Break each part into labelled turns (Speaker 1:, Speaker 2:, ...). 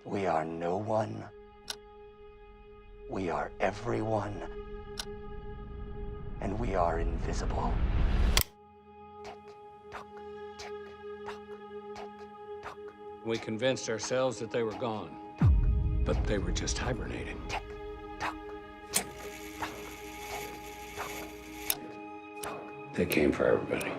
Speaker 1: We are no one. We are everyone. And we are invisible. Tick-tock, tick-tock, tick-tock.
Speaker 2: We convinced ourselves that they were gone, but they were just hibernating.
Speaker 1: Tick-tock, tick-tock, tick-tock.
Speaker 2: They came for everybody.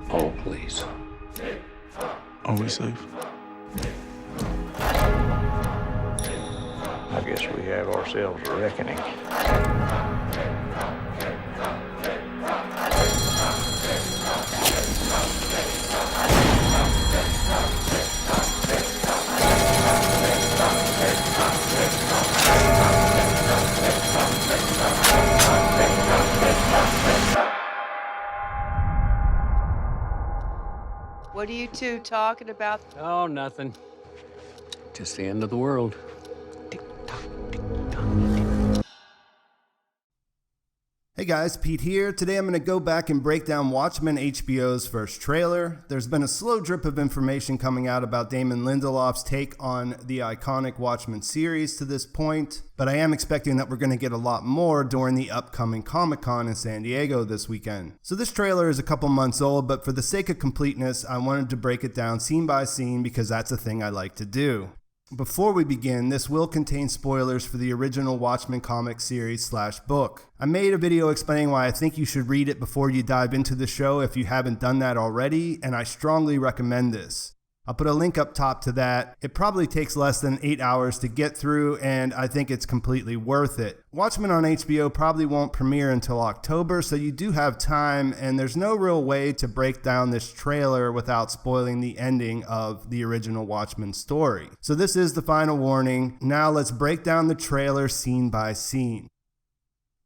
Speaker 2: All police.
Speaker 3: Are we safe?
Speaker 4: I guess we have ourselves a reckoning.
Speaker 5: What are you two talking about?
Speaker 2: Oh, nothing. Just the end of the world.
Speaker 6: Hey guys, Pete here. Today I'm going to go back and break down Watchmen HBO's first trailer. There's been a slow drip of information coming out about Damon Lindelof's take on the iconic Watchmen series to this point, but I am expecting that we're going to get a lot more during the upcoming Comic-Con in San Diego this weekend. So this trailer is a couple months old, but for the sake of completeness, I wanted to break it down scene by scene because that's a thing I like to do. Before we begin, this will contain spoilers for the original Watchmen comic series / book. I made a video explaining why I think you should read it before you dive into the show if you haven't done that already, and I strongly recommend this. I'll put a link up top to that. It probably takes less than 8 hours to get through, and I think it's completely worth it. Watchmen on HBO probably won't premiere until October, so you do have time, and there's no real way to break down this trailer without spoiling the ending of the original Watchmen story. So this is the final warning. Now let's break down the trailer scene by scene.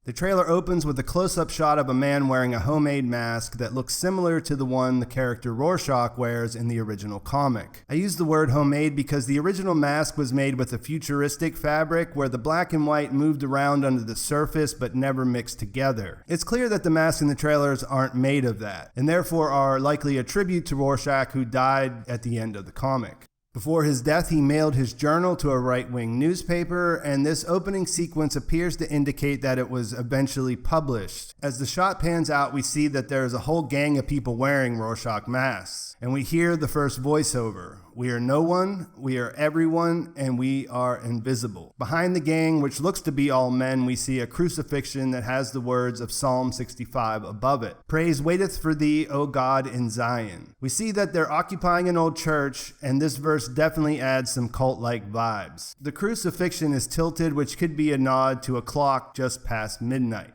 Speaker 6: The trailer opens with a close-up shot of a man wearing a homemade mask that looks similar to the one the character Rorschach wears in the original comic. I use the word homemade because the original mask was made with a futuristic fabric where the black and white moved around under the surface but never mixed together. It's clear that the masks in the trailers aren't made of that, and therefore are likely a tribute to Rorschach, who died at the end of the comic. Before his death, he mailed his journal to a right-wing newspaper, and this opening sequence appears to indicate that it was eventually published. As the shot pans out, we see that there is a whole gang of people wearing Rorschach masks, and we hear the first voiceover. We are no one, we are everyone, and we are invisible. Behind the gang, which looks to be all men, we see a crucifixion that has the words of Psalm 65 above it. Praise waiteth for thee, O God, in Zion. We see that they're occupying an old church, and this verse definitely adds some cult-like vibes. The crucifixion is tilted, which could be a nod to a clock just past midnight.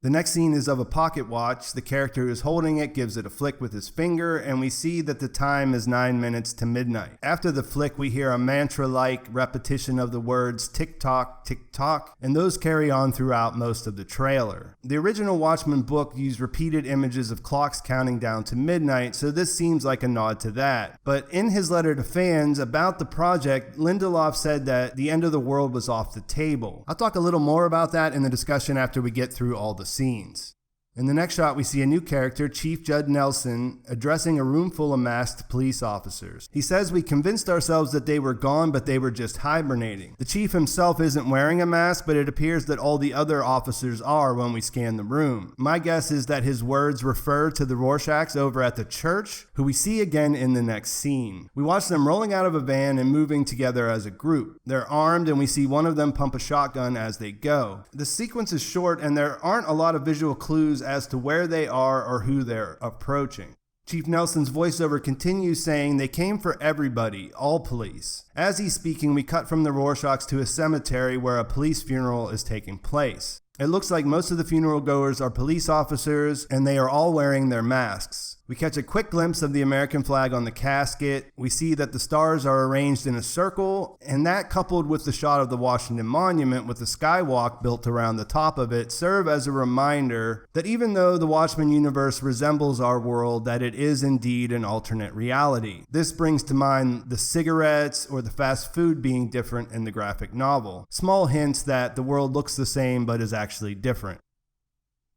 Speaker 6: The next scene is of a pocket watch. The character who's holding it gives it a flick with his finger, and we see that the time is 9 minutes to midnight. After the flick, we hear a mantra-like repetition of the words tick-tock, tick-tock, and those carry on throughout most of the trailer. The original Watchmen book used repeated images of clocks counting down to midnight, so this seems like a nod to that. But in his letter to fans about the project, Lindelof said that the end of the world was off the table. I'll talk a little more about that in the discussion after we get through all the scenes. In the next shot, we see a new character, Chief Judd Nelson, addressing a room full of masked police officers. He says, "We convinced ourselves that they were gone, but they were just hibernating." The chief himself isn't wearing a mask, but it appears that all the other officers are when we scan the room. My guess is that his words refer to the Rorschachs over at the church, who we see again in the next scene. We watch them rolling out of a van and moving together as a group. They're armed, and we see one of them pump a shotgun as they go. The sequence is short, and there aren't a lot of visual clues as to where they are or who they're approaching. Chief Nelson's voiceover continues saying, "They came for everybody, all police." As he's speaking, we cut from the Rorschachs to a cemetery where a police funeral is taking place. It looks like most of the funeral goers are police officers, and they are all wearing their masks. We catch a quick glimpse of the American flag on the casket. We see that the stars are arranged in a circle, and that, coupled with the shot of the Washington Monument with the skywalk built around the top of it, serve as a reminder that even though the Watchmen universe resembles our world, that it is indeed an alternate reality. This brings to mind the cigarettes or the fast food being different in the graphic novel. Small hints that the world looks the same but is actually different.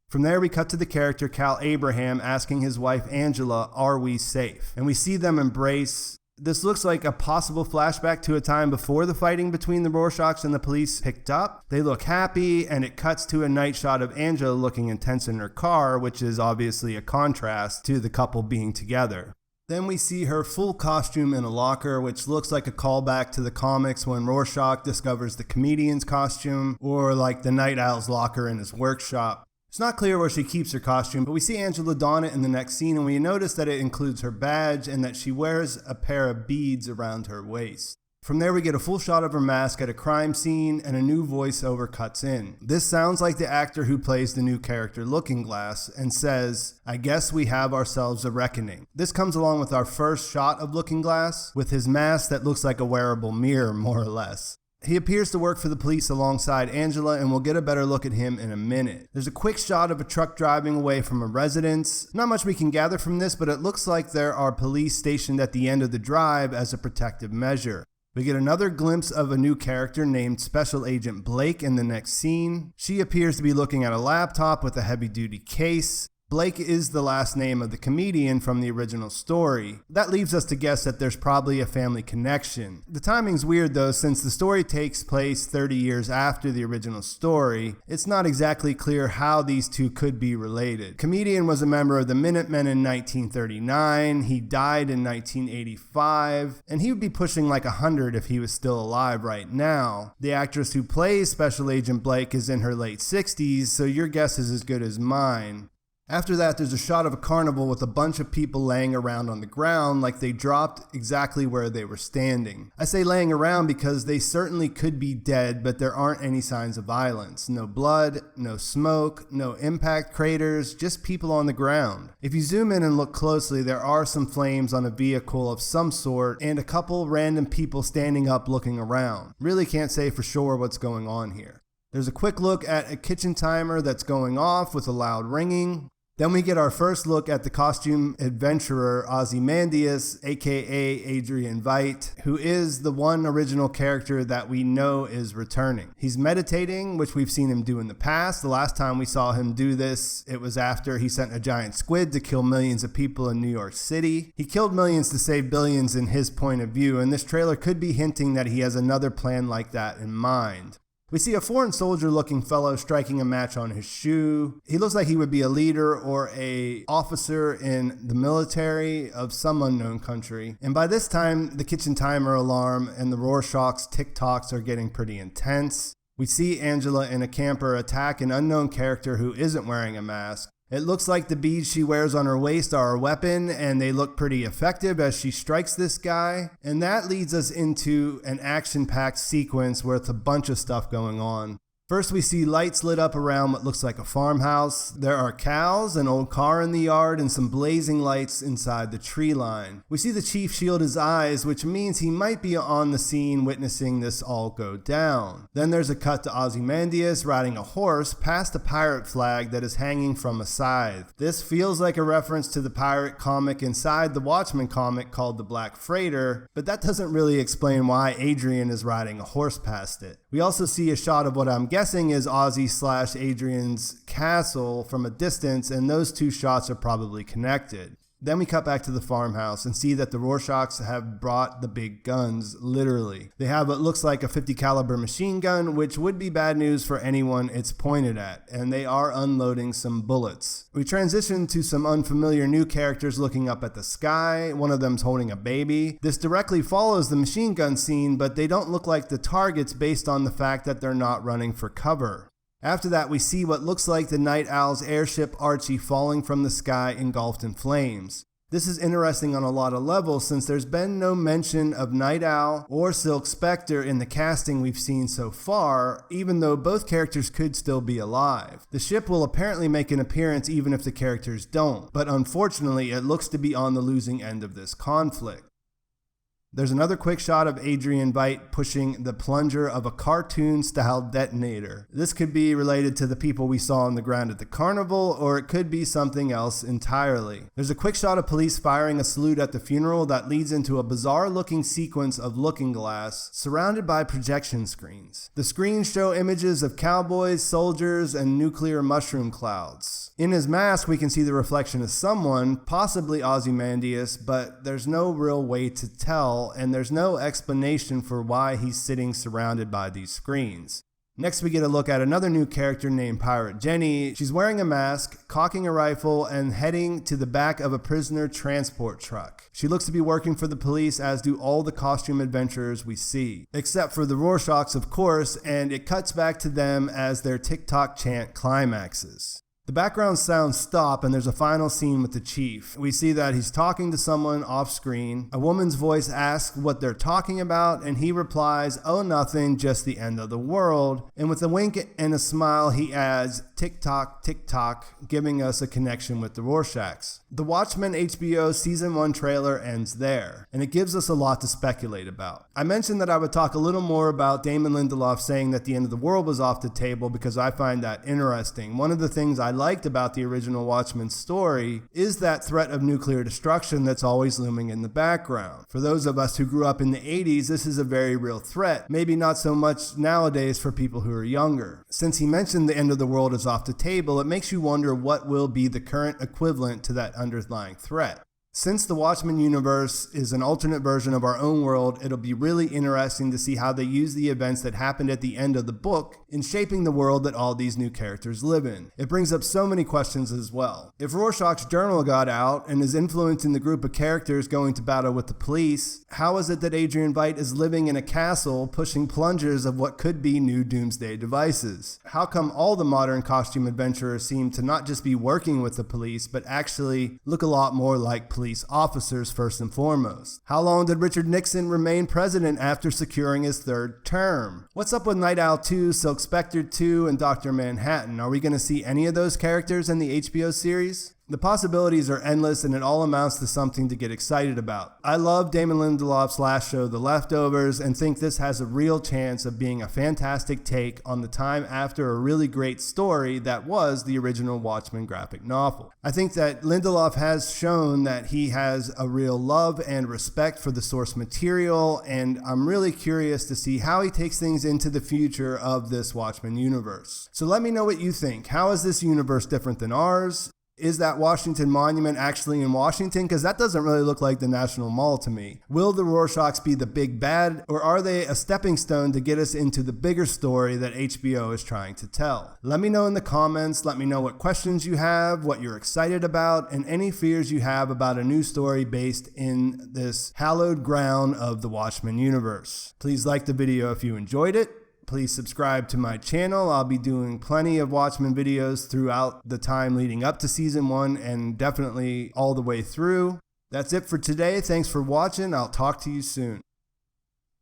Speaker 6: From there, we cut to the character Cal Abraham asking his wife Angela, "Are we safe?" And we see them embrace. This looks like a possible flashback to a time before the fighting between the Rorschachs and the police picked up. They look happy, and it cuts to a night shot of Angela looking intense in her car, which is obviously a contrast to the couple being together. Then we see her full costume in a locker, which looks like a callback to the comics when Rorschach discovers the comedian's costume, or like the Night Owl's locker in his workshop. It's not clear where she keeps her costume, but we see Angela don it in the next scene, and we notice that it includes her badge and that she wears a pair of beads around her waist. From there we get a full shot of her mask at a crime scene, and a new voiceover cuts in. This sounds like the actor who plays the new character Looking Glass and says, "I guess we have ourselves a reckoning." This comes along with our first shot of Looking Glass, with his mask that looks like a wearable mirror, more or less. He appears to work for the police alongside Angela, and we'll get a better look at him in a minute. There's a quick shot of a truck driving away from a residence. Not much we can gather from this, but it looks like there are police stationed at the end of the drive as a protective measure. We get another glimpse of a new character named Special Agent Blake in the next scene. She appears to be looking at a laptop with a heavy-duty case. Blake is the last name of the comedian from the original story. That leaves us to guess that there's probably a family connection. The timing's weird though, since the story takes place 30 years after the original story. It's not exactly clear how these two could be related. Comedian was a member of the Minutemen in 1939, he died in 1985, and he would be pushing like 100 if he was still alive right now. The actress who plays Special Agent Blake is in her late 60s, so your guess is as good as mine. After that, there's a shot of a carnival with a bunch of people laying around on the ground like they dropped exactly where they were standing. I say laying around because they certainly could be dead, but there aren't any signs of violence. No blood, no smoke, no impact craters, just people on the ground. If you zoom in and look closely, there are some flames on a vehicle of some sort and a couple random people standing up looking around. Really can't say for sure what's going on here. There's a quick look at a kitchen timer that's going off with a loud ringing. Then we get our first look at the costume adventurer Ozymandias, aka Adrian Veidt, who is the one original character that we know is returning. He's meditating, which we've seen him do in the past. The last time we saw him do this, it was after he sent a giant squid to kill millions of people in New York City. He killed millions to save billions in his point of view, and this trailer could be hinting that he has another plan like that in mind. We see a foreign soldier looking fellow striking a match on his shoe. He looks like he would be a leader or an officer in the military of some unknown country. And by this time, the kitchen timer alarm and the Rorschach's TikToks are getting pretty intense. We see Angela in a camper attack an unknown character who isn't wearing a mask. It looks like the beads she wears on her waist are a weapon, and they look pretty effective as she strikes this guy. And that leads us into an action-packed sequence with a bunch of stuff going on. First, we see lights lit up around what looks like a farmhouse. There are cows, an old car in the yard, and some blazing lights inside the tree line. We see the chief shield his eyes, which means he might be on the scene witnessing this all go down. Then there's a cut to Ozymandias riding a horse past a pirate flag that is hanging from a scythe. This feels like a reference to the pirate comic inside the Watchmen comic called The Black Freighter, but that doesn't really explain why Adrian is riding a horse past it. We also see a shot of what I'm guessing is Ozzy/Adrian's castle from a distance, and those two shots are probably connected. Then we cut back to the farmhouse and see that the Rorschachs have brought the big guns, literally. They have what looks like a 50 caliber machine gun, which would be bad news for anyone it's pointed at, and they are unloading some bullets. We transition to some unfamiliar new characters looking up at the sky. One of them's holding a baby. This directly follows the machine gun scene, but they don't look like the targets based on the fact that they're not running for cover. After that, we see what looks like the Night Owl's airship Archie falling from the sky engulfed in flames. This is interesting on a lot of levels since there's been no mention of Night Owl or Silk Spectre in the casting we've seen so far, even though both characters could still be alive. The ship will apparently make an appearance even if the characters don't, but unfortunately it looks to be on the losing end of this conflict. There's another quick shot of Adrian Veidt pushing the plunger of a cartoon-style detonator. This could be related to the people we saw on the ground at the carnival, or it could be something else entirely. There's a quick shot of police firing a salute at the funeral that leads into a bizarre-looking sequence of looking glass surrounded by projection screens. The screens show images of cowboys, soldiers, and nuclear mushroom clouds. In his mask, we can see the reflection of someone, possibly Ozymandias, but there's no real way to tell, and there's no explanation for why he's sitting surrounded by these screens. Next, we get a look at another new character named Pirate Jenny. She's wearing a mask, cocking a rifle, and heading to the back of a prisoner transport truck. She looks to be working for the police, as do all the costume adventurers we see. Except for the Rorschachs, of course, and it cuts back to them as their TikTok chant climaxes. The background sounds stop, and there's a final scene with the chief. We see that he's talking to someone off screen. A woman's voice asks what they're talking about, and he replies, "Oh, nothing, just the end of the world." And with a wink and a smile, he adds, "Tick-tock, tick-tock," giving us a connection with the Rorschachs. The Watchmen HBO Season 1 trailer ends there, and it gives us a lot to speculate about. I mentioned that I would talk a little more about Damon Lindelof saying that the end of the world was off the table because I find that interesting. One of the things I liked about the original Watchmen story is that threat of nuclear destruction that's always looming in the background. For those of us who grew up in the 80s, this is a very real threat, maybe not so much nowadays for people who are younger. Since he mentioned the end of the world is off the table, it makes you wonder what will be the current equivalent to that underlying threat. Since the Watchmen universe is an alternate version of our own world, it'll be really interesting to see how they use the events that happened at the end of the book in shaping the world that all these new characters live in. It brings up so many questions as well. If Rorschach's journal got out and is influencing the group of characters going to battle with the police, how is it that Adrian Veidt is living in a castle pushing plungers of what could be new doomsday devices? How come all the modern costume adventurers seem to not just be working with the police, but actually look a lot more like police officers first and foremost? How long did Richard Nixon remain president after securing his third term? What's up with Night Owl 2, Silk Spectre 2, and Dr. Manhattan? Are we going to see any of those characters in the HBO series? The possibilities are endless, and it all amounts to something to get excited about. I love Damon Lindelof's last show, The Leftovers, and think this has a real chance of being a fantastic take on the time after a really great story that was the original Watchmen graphic novel. I think that Lindelof has shown that he has a real love and respect for the source material, and I'm really curious to see how he takes things into the future of this Watchmen universe. So let me know what you think. How is this universe different than ours? Is that Washington Monument actually in Washington? Because that doesn't really look like the National Mall to me. Will the Rorschachs be the big bad, or are they a stepping stone to get us into the bigger story that HBO is trying to tell? Let me know in the comments. Let me know what questions you have, what you're excited about, and any fears you have about a new story based in this hallowed ground of the Watchmen universe. Please like the video if you enjoyed it. Please subscribe to my channel. I'll be doing plenty of Watchmen videos throughout the time leading up to season 1 and definitely all the way through. That's it for today. Thanks for watching. I'll talk to you soon.